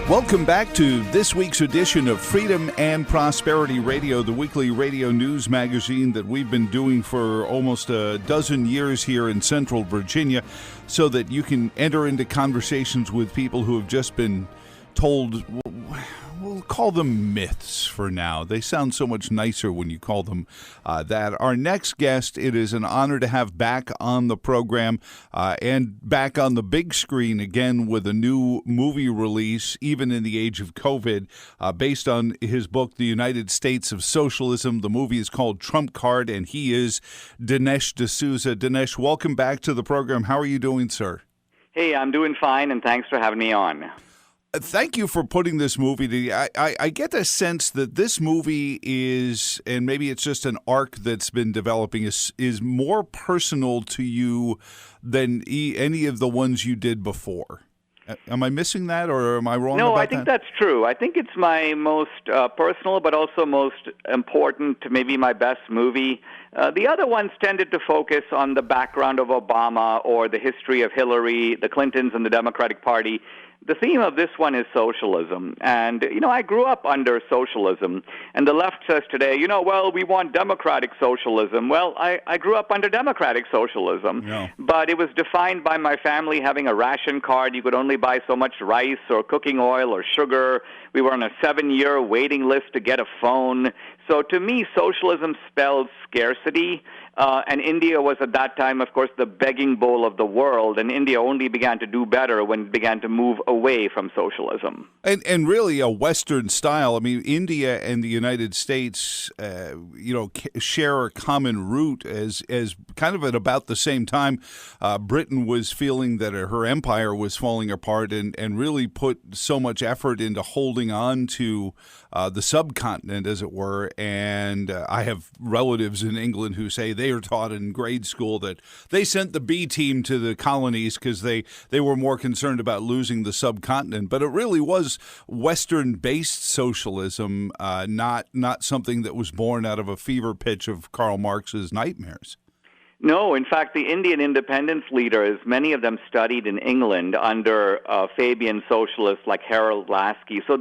Welcome back to this week's edition of Freedom and Prosperity Radio, the weekly radio news magazine that we've been doing for almost a dozen years here in Central Virginia, so that you can enter into conversations with people who have just been told, we'll call them myths for now. They sound so much nicer when you call them that. Our next guest, it is an honor to have back on the program and back on the big screen again with a new movie release, even in the age of COVID, based on his book, The United States of Socialism. The movie is called Trump Card, and he is Dinesh D'Souza. Dinesh, welcome back to the program. How are you doing, sir? Hey, I'm doing fine, and thanks for having me on. Thank you for putting this movie together. I get a sense that this movie is, and maybe it's just an arc that's been developing, is more personal to you than any of the ones you did before. Am I missing that, or am I wrong about that? No, I think that's true. I think it's my most personal, but also most important, maybe my best movie. The other ones tended to focus on the background of Obama or the history of Hillary, the Clintons, and the Democratic Party. The theme of this one is socialism. And, I grew up under socialism. And the left says today, well, we want democratic socialism. Well, I grew up under democratic socialism. No. But it was defined by my family having a ration card. You could only buy so much rice or cooking oil or sugar. We were on a 7-year waiting list to get a phone. So to me, socialism spelled scarcity. And India was at that time, of course, the begging bowl of the world. And India only began to do better when it began to move away from socialism. And really a Western style. I mean, India and the United States, share a common root as kind of at about the same time. Britain was feeling that her empire was falling apart and really put so much effort into holding on to the subcontinent, as it were. And I have relatives in England who say they are taught in grade school that they sent the B team to the colonies because they were more concerned about losing the subcontinent. But it really was Western-based socialism, not something that was born out of a fever pitch of Karl Marx's nightmares. No, in fact, the Indian independence leaders, many of them studied in England under Fabian socialists like Harold Laski. So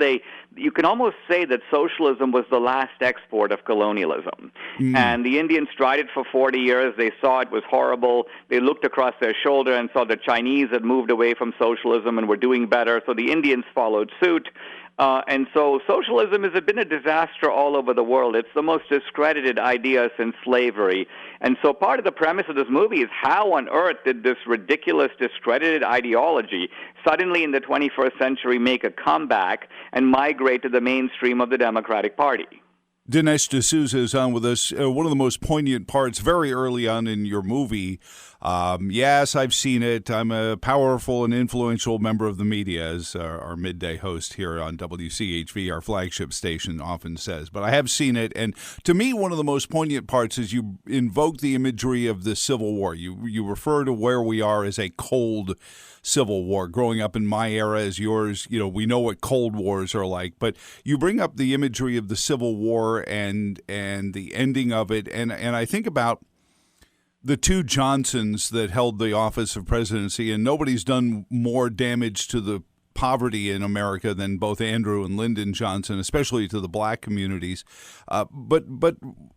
you can almost say that socialism was the last export of colonialism. And the Indians tried it for 40 years. They saw it was horrible. They looked across their shoulder and saw the Chinese had moved away from socialism and were doing better. So the Indians followed suit. And so socialism has been a disaster all over the world. It's the most discredited idea since slavery. And so part of the premise of this movie is how on earth did this ridiculous, discredited ideology suddenly in the 21st century make a comeback and migrate to the mainstream of the Democratic Party? Dinesh D'Souza is on with us. One of the most poignant parts very early on in your movie. Yes, I've seen it. I'm a powerful and influential member of the media, as our midday host here on WCHV, our flagship station, often says. But I have seen it. And to me, one of the most poignant parts is you invoke the imagery of the Civil War. You refer to where we are as a cold Civil War. Growing up in my era as yours, we know what Cold Wars are like. But you bring up the imagery of the Civil War and the ending of it. And I think about the two Johnsons that held the office of presidency, and nobody's done more damage to the poverty in America than both Andrew and Lyndon Johnson, especially to the black communities. But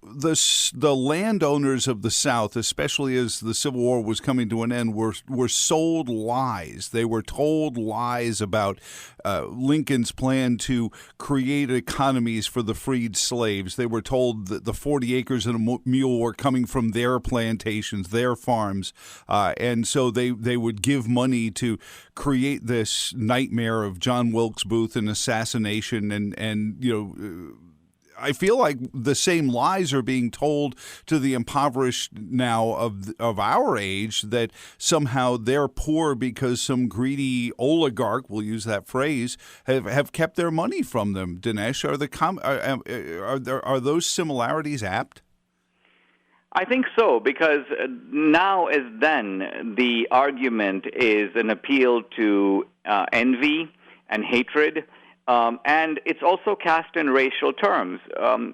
the landowners of the South, especially as the Civil War was coming to an end, were sold lies. They were told lies about Lincoln's plan to create economies for the freed slaves. They were told that the 40 acres and a mule were coming from their plantations, their farms, and so they would give money to create this nightmare of John Wilkes Booth and assassination, and I feel like the same lies are being told to the impoverished now of our age, that somehow they're poor because some greedy oligarch, we'll use that phrase, have kept their money from them. Dinesh, are those similarities apt? I think so, because now as then, the argument is an appeal to envy and hatred, and it's also cast in racial terms.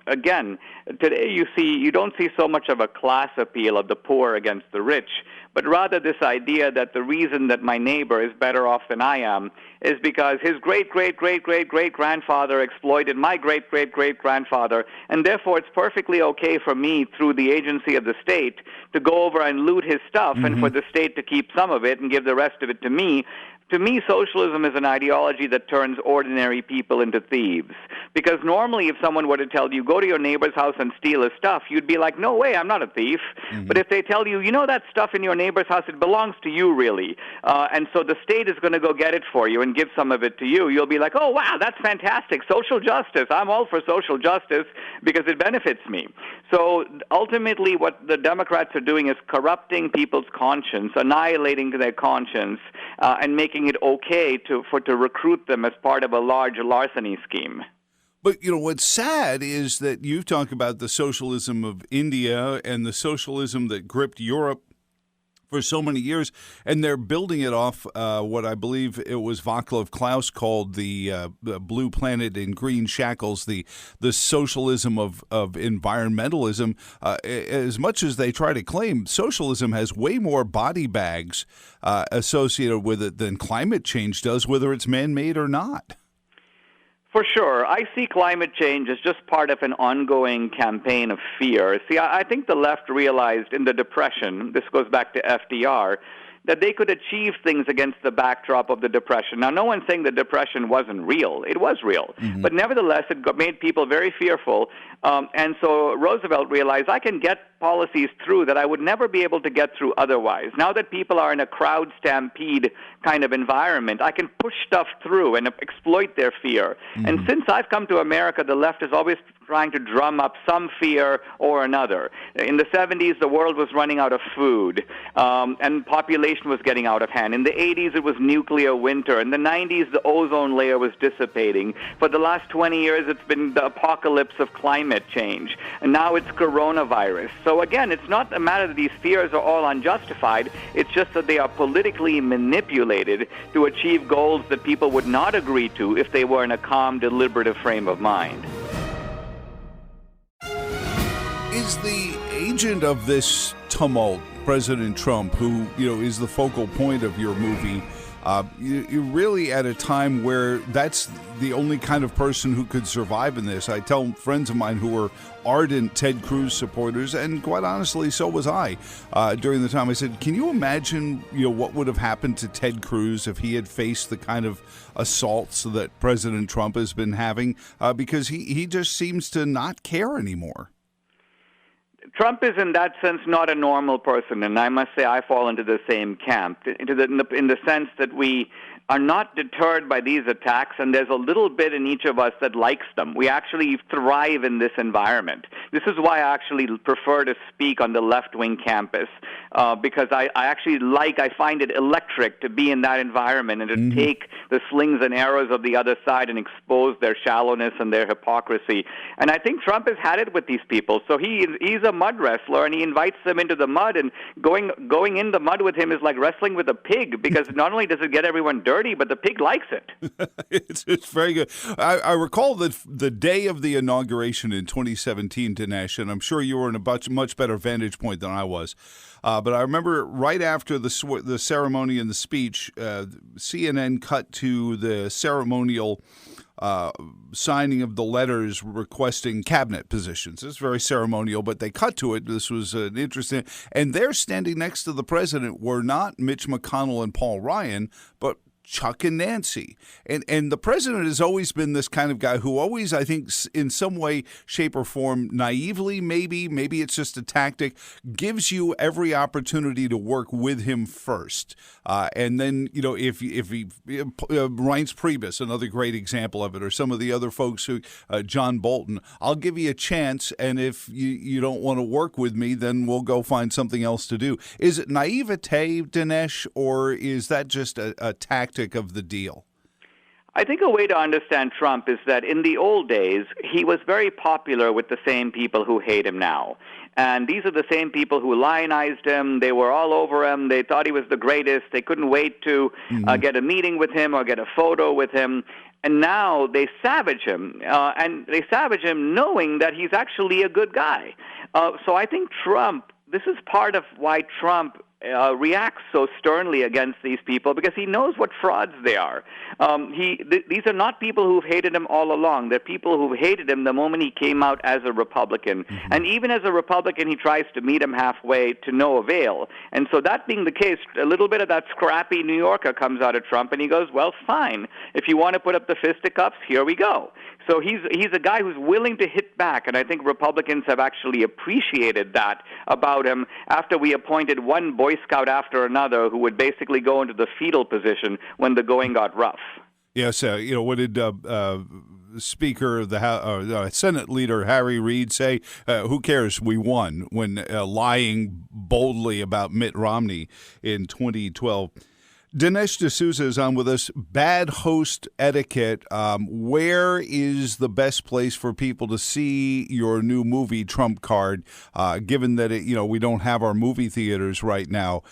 Again, today you don't see so much of a class appeal of the poor against the rich, but rather this idea that the reason that my neighbor is better off than I am is because his great-great-great-great-great-grandfather exploited my great-great-great-grandfather, and therefore it's perfectly okay for me, through the agency of the state, to go over and loot his stuff and for the state to keep some of it and give the rest of it to me. To me, socialism is an ideology that turns ordinary people into thieves. Because normally if someone were to tell you, go to your neighbor's house and steal his stuff, you'd be like, no way, I'm not a thief. But if they tell you, you know that stuff in your neighbor's house, it belongs to you really, and so the state is going to go get it for you and give some of it to you, you'll be like, oh, wow, that's fantastic, social justice. I'm all for social justice because it benefits me. So ultimately what the Democrats are doing is corrupting people's conscience, annihilating their conscience, and making it okay to recruit them as part of a large larceny scheme. But, what's sad is that you've talked about the socialism of India and the socialism that gripped Europe for so many years, and they're building it off what I believe it was Václav Klaus called the blue planet in green shackles, the socialism of environmentalism. As much as they try to claim, socialism has way more body bags associated with it than climate change does, whether it's man-made or not. For sure. I see climate change as just part of an ongoing campaign of fear. See, I think the left realized in the Depression, this goes back to FDR, that they could achieve things against the backdrop of the Depression. Now, no one's saying the Depression wasn't real. It was real. But nevertheless, it made people very fearful. And so Roosevelt realized, I can get policies through that I would never be able to get through otherwise. Now that people are in a crowd stampede kind of environment, I can push stuff through and exploit their fear. And since I've come to America, the left is always trying to drum up some fear or another. In the 70s, the world was running out of food, and population was getting out of hand. In the 80s, it was nuclear winter. In the 90s, the ozone layer was dissipating. For the last 20 years, it's been the apocalypse of climate change. And now it's coronavirus. So again, it's not a matter that these fears are all unjustified. It's just that they are politically manipulated to achieve goals that people would not agree to if they were in a calm, deliberative frame of mind. Is the agent of this tumult President Trump, who is the focal point of your movie? You're really at a time where that's the only kind of person who could survive in this. I tell friends of mine who are ardent Ted Cruz supporters, and quite honestly, so was I during the time. I said, can you imagine what would have happened to Ted Cruz if he had faced the kind of assaults that President Trump has been having? Because he just seems to not care anymore. Trump is, in that sense, not a normal person, and I must say I fall into the same camp, in the sense that we are not deterred by these attacks, and there's a little bit in each of us that likes them. We actually thrive in this environment. This is why I actually prefer to speak on the left-wing campus, because I find it electric to be in that environment and to take the slings and arrows of the other side and expose their shallowness and their hypocrisy. And I think Trump has had it with these people. So he's a mud wrestler, and he invites them into the mud, and going in the mud with him is like wrestling with a pig, because not only does it get everyone dirty, but the pig likes it. It's very good. I recall that the day of the inauguration in 2017, Dinesh, and I'm sure you were in a much better vantage point than I was. But I remember right after the ceremony and the speech, CNN cut to the ceremonial signing of the letters requesting cabinet positions. It's very ceremonial, but they cut to it. This was an interesting, and there standing next to the president were not Mitch McConnell and Paul Ryan, but Chuck and Nancy. And the president has always been this kind of guy who always, I think, in some way, shape, or form, naively maybe it's just a tactic, gives you every opportunity to work with him first. And then, if Reince Priebus, another great example of it, or some of the other folks who, John Bolton, I'll give you a chance, and if you don't want to work with me, then we'll go find something else to do. Is it naivete, Dinesh, or is that just a tactic of the deal? I think a way to understand Trump is that in the old days, he was very popular with the same people who hate him now. And these are the same people who lionized him. They were all over him. They thought he was the greatest. They couldn't wait to get a meeting with him or get a photo with him. And now they savage him. And they savage him knowing that he's actually a good guy. So I think this is part of why Trump reacts so sternly against these people because he knows what frauds they are. These are not people who've hated him all along. They're people who've hated him the moment he came out as a Republican. Mm-hmm. And even as a Republican, he tries to meet him halfway to no avail. And so that being the case, a little bit of that scrappy New Yorker comes out of Trump, and he goes, well, fine. If you want to put up the fisticuffs, here we go. So he's a guy who's willing to hit back, and I think Republicans have actually appreciated that about him after we appointed one Boy Scout after another who would basically go into the fetal position when the going got rough. Yes, what did Speaker of the Senate Leader Harry Reid say? Who cares? We won when lying boldly about Mitt Romney in 2012. Dinesh D'Souza is on with us. Bad host etiquette. Where is the best place for people to see your new movie, Trump Card? Given that we don't have our movie theaters right now,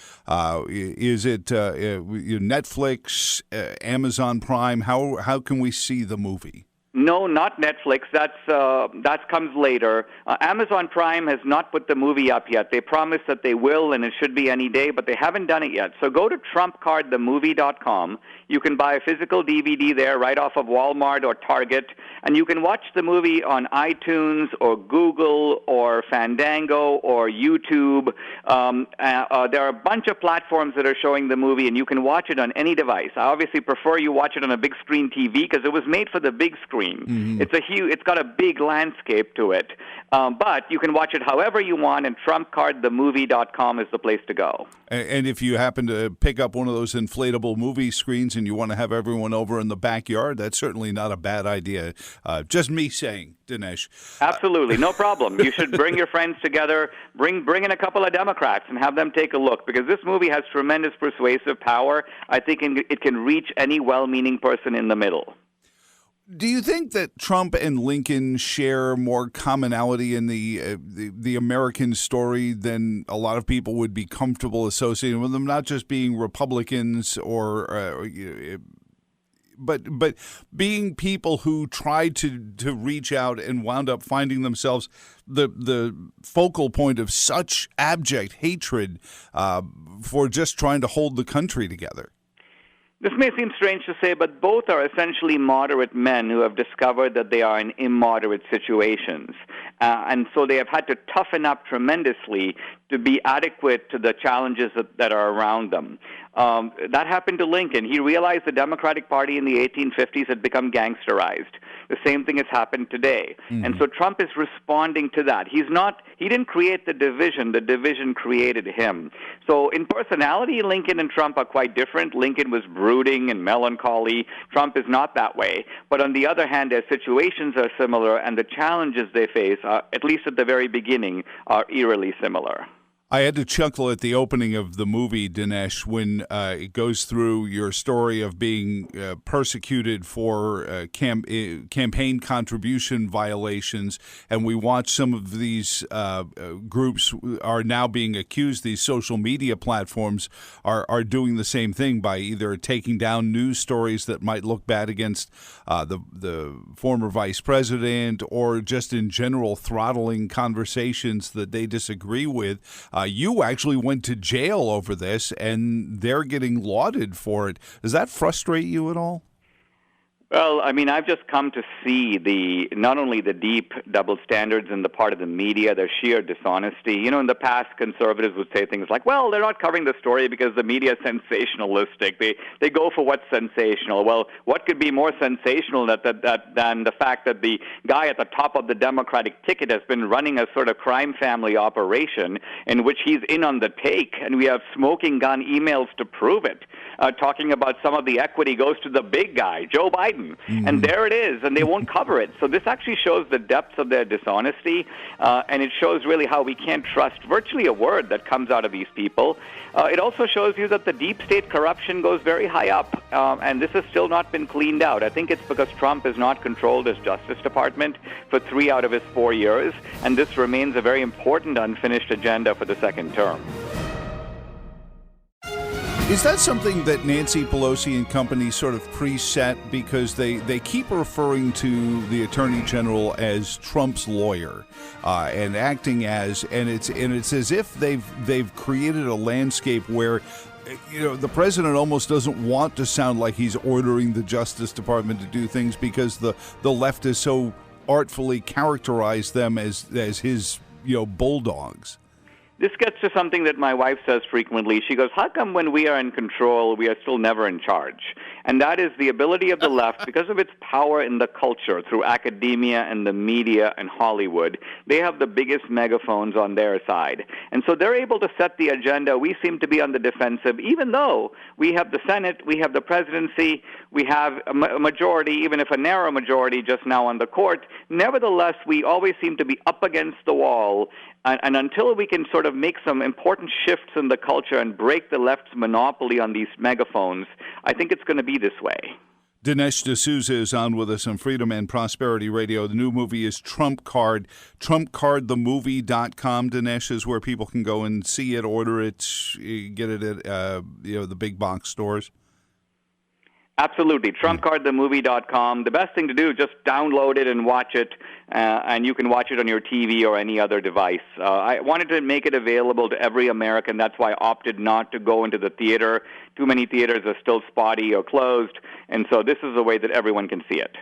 is it Netflix, Amazon Prime? How can we see the movie? No, not Netflix. That comes later. Amazon Prime has not put the movie up yet. They promised that they will, and it should be any day, but they haven't done it yet. So go to TrumpCardTheMovie.com. You can buy a physical DVD there right off of Walmart or Target, and you can watch the movie on iTunes or Google or Fandango or YouTube. There are a bunch of platforms that are showing the movie, and you can watch it on any device. I obviously prefer you watch it on a big screen TV because it was made for the big screen. Mm-hmm. It's got a big landscape to it. But you can watch it however you want, and TrumpCardTheMovie.com is the place to go. And if you happen to pick up one of those inflatable movie screens and you want to have everyone over in the backyard, that's certainly not a bad idea. Just me saying, Dinesh. Absolutely, no problem. You should bring your friends together, bring in a couple of Democrats and have them take a look, because this movie has tremendous persuasive power. I think it can reach any well-meaning person in the middle. Do you think that Trump and Lincoln share more commonality in the American story than a lot of people would be comfortable associating with them? Not just being Republicans but being people who tried to reach out and wound up finding themselves the focal point of such abject hatred for just trying to hold the country together. This may seem strange to say, but both are essentially moderate men who have discovered that they are in immoderate situations. And so they have had to toughen up tremendously to be adequate to the challenges that are around them. That happened to Lincoln. He realized the Democratic Party in the 1850s had become gangsterized. The same thing has happened today. Mm-hmm. And so Trump is responding to that. He didn't create the division created him. So in personality, Lincoln and Trump are quite different. Lincoln was brooding and melancholy. Trump is not that way. But on the other hand, their situations are similar, and the challenges they face, at least at the very beginning, are eerily similar. I had to chuckle at the opening of the movie, Dinesh, when it goes through your story of being persecuted for campaign contribution violations, and we watch some of these groups are now being accused, these social media platforms are doing the same thing by either taking down news stories that might look bad against the former vice president, or just in general throttling conversations that they disagree with. You actually went to jail over this, and they're getting lauded for it. Does that frustrate you at all? Well, I mean, I've just come to see not only the deep double standards in the part of the media, their sheer dishonesty. You know, in the past, conservatives would say things like, well, they're not covering the story because the media is sensationalistic. They go for what's sensational. Well, what could be more sensational than the fact that the guy at the top of the Democratic ticket has been running a sort of crime family operation in which he's in on the take, and we have smoking gun emails to prove it, talking about some of the equity goes to the big guy, Joe Biden. Mm-hmm. And there it is, and they won't cover it. So this actually shows the depths of their dishonesty, and it shows really how we can't trust virtually a word that comes out of these people. It also shows you that the deep state corruption goes very high up, and this has still not been cleaned out. I think it's because Trump has not controlled his Justice Department for 3 out of his 4 years, and this remains a very important unfinished agenda for the second term. Is that something that Nancy Pelosi and company sort of preset, because they keep referring to the Attorney General as Trump's lawyer and acting as, and it's as if they've created a landscape where, you know, the president almost doesn't want to sound like he's ordering the Justice Department to do things, because the left has so artfully characterized them as his, you know, bulldogs. This gets to something that my wife says frequently. She goes, how come when we are in control, we are still never in charge? And that is the ability of the left, because of its power in the culture through academia and the media and Hollywood. They have the biggest megaphones on their side. And so they're able to set the agenda. We seem to be on the defensive, even though we have the Senate, we have the presidency, we have a majority, even if a narrow majority just now on the court. Nevertheless, we always seem to be up against the wall. And until we can sort of make some important shifts in the culture and break the left's monopoly on these megaphones, I think it's going to be this way. Dinesh D'Souza is on with us on Freedom and Prosperity Radio. The new movie is Trump Card. TrumpCardTheMovie.com, Dinesh, is where people can go and see it, order it, get it at the big box stores. Absolutely. TrumpCardTheMovie.com. The best thing to do, just download it and watch it, and you can watch it on your TV or any other device. I wanted to make it available to every American. That's why I opted not to go into the theater. Too many theaters are still spotty or closed, and so this is a way that everyone can see it.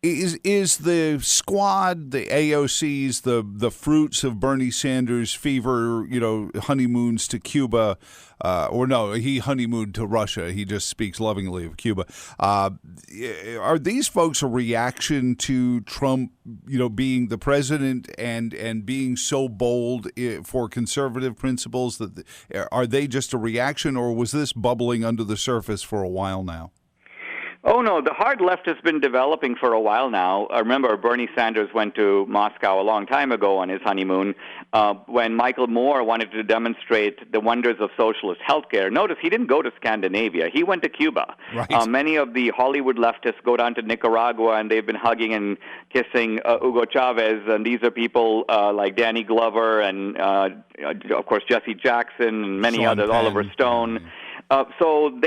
Is the squad, the AOCs, the fruits of Bernie Sanders' fever, you know, honeymoons to Cuba, or no, he honeymooned to Russia. He just speaks lovingly of Cuba. Are these folks a reaction to Trump, you know, being the president and being so bold for conservative principles? That are they just a reaction, or was this bubbling under the surface for a while now? Oh, no, the hard left has been developing for a while now. Remember, Bernie Sanders went to Moscow a long time ago on his honeymoon when Michael Moore wanted to demonstrate the wonders of socialist healthcare. Notice he didn't go to Scandinavia. He went to Cuba. Right. Many of the Hollywood leftists go down to Nicaragua, and they've been hugging and kissing Hugo Chavez, and these are people like Danny Glover and, of course, Jesse Jackson and many Sean others, Penn. Oliver Stone. So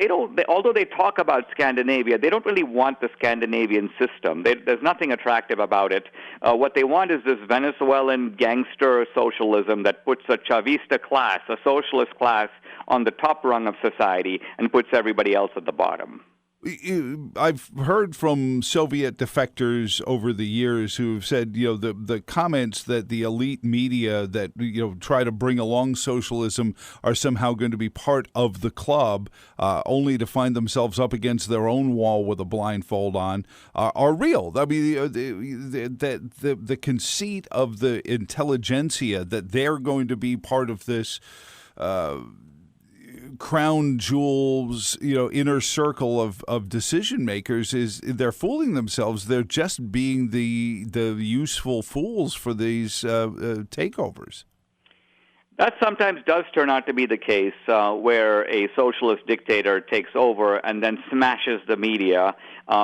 although they talk about Scandinavia, they don't really want the Scandinavian system. There's nothing attractive about it. What they want is this Venezuelan gangster socialism that puts a Chavista class, a socialist class, on the top rung of society and puts everybody else at the bottom. I've heard from Soviet defectors over the years who have said, you know, the comments that the elite media that, you know, try to bring along socialism are somehow going to be part of the club, only to find themselves up against their own wall with a blindfold on, are real. I mean, the conceit of the intelligentsia that they're going to be part of this crown jewels, you know, inner circle of decision makers, is they're fooling themselves. They're just being the useful fools for these takeovers. That sometimes does turn out to be the case, where a socialist dictator takes over and then smashes the media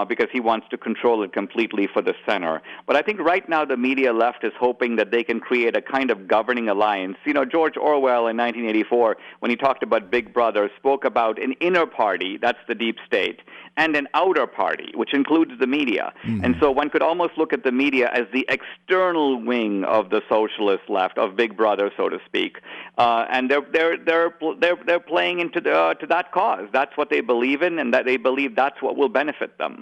because he wants to control it completely for the center. But I think right now the media left is hoping that they can create a kind of governing alliance. You know, George Orwell in 1984, when he talked about Big Brother, spoke about an inner party, that's the deep state, and an outer party, which includes the media. Mm-hmm. And so one could almost look at the media as the external wing of the socialist left, of Big Brother, so to speak. And they're playing into to that cause. That's what they believe in, and that they believe that's what will benefit them.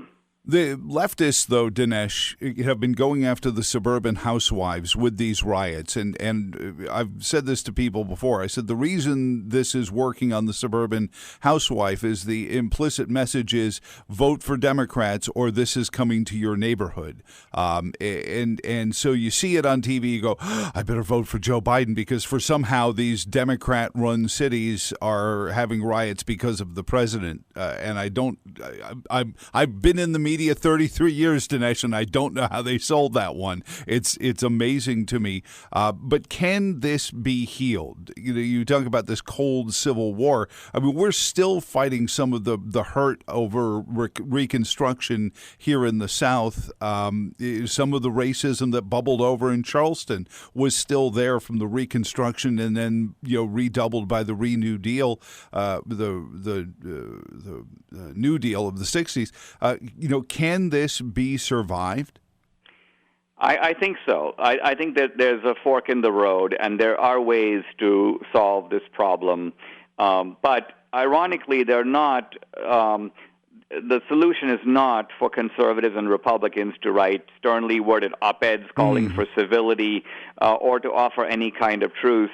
The leftists, though, Dinesh, have been going after the suburban housewives with these riots. And I've said this to people before. I said the reason this is working on the suburban housewife is the implicit message is vote for Democrats or this is coming to your neighborhood. And so you see it on TV, you go, I better vote for Joe Biden because for somehow these Democrat-run cities are having riots because of the president. And I've been in the media media 33 years, Dinesh, and I don't know how they sold that one. It's amazing to me. But can this be healed? You talk about this cold civil war. I mean, we're still fighting some of the hurt over Reconstruction here in the South. Some of the racism that bubbled over in Charleston was still there from the Reconstruction, and then redoubled by the New Deal, the New Deal of the 60s. Can this be survived? I think so. I think that there's a fork in the road, and there are ways to solve this problem. But ironically, they're not. The solution is not for conservatives and Republicans to write sternly worded op-eds calling for civility or to offer any kind of truce.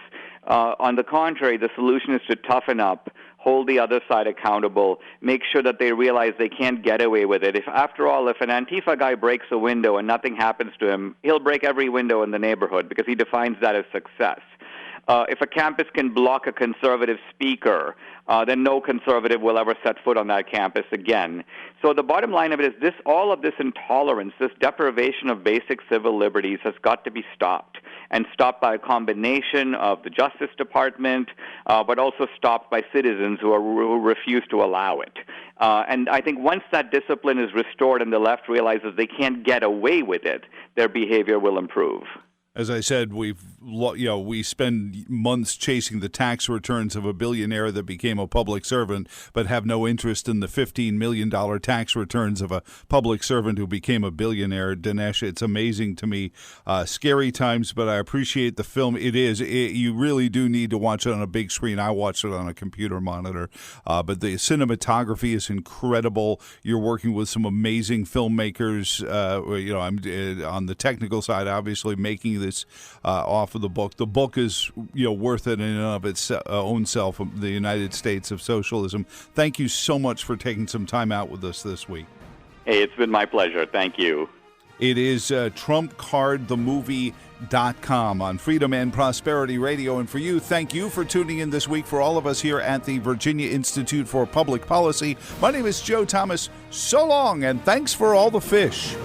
On the contrary, the solution is to toughen up, hold the other side accountable, make sure that they realize they can't get away with it. After all, if an Antifa guy breaks a window and nothing happens to him, he'll break every window in the neighborhood because he defines that as success. If a campus can block a conservative speaker, then no conservative will ever set foot on that campus again. So the bottom line of it is all of this intolerance, this deprivation of basic civil liberties has got to be stopped, and stopped by a combination of the Justice Department, but also stopped by citizens who refuse to allow it. And I think once that discipline is restored and the left realizes they can't get away with it, their behavior will improve. As I said, we spend months chasing the tax returns of a billionaire that became a public servant, but have no interest in the $15 million tax returns of a public servant who became a billionaire. Dinesh, it's amazing to me. Scary times, but I appreciate the film. You really do need to watch it on a big screen. I watched it on a computer monitor, but the cinematography is incredible. You're working with some amazing filmmakers. I'm on the technical side, obviously, making this off of the book. The book is worth it in and of its own self, The United States of Socialism. Thank you so much for taking some time out with us this week. Hey, it's been my pleasure. Thank you. It is TrumpCardTheMovie.com on Freedom and Prosperity Radio. And for you, thank you for tuning in this week. For all of us here at the Virginia Institute for Public Policy, my name is Joe Thomas. So long, and thanks for all the fish.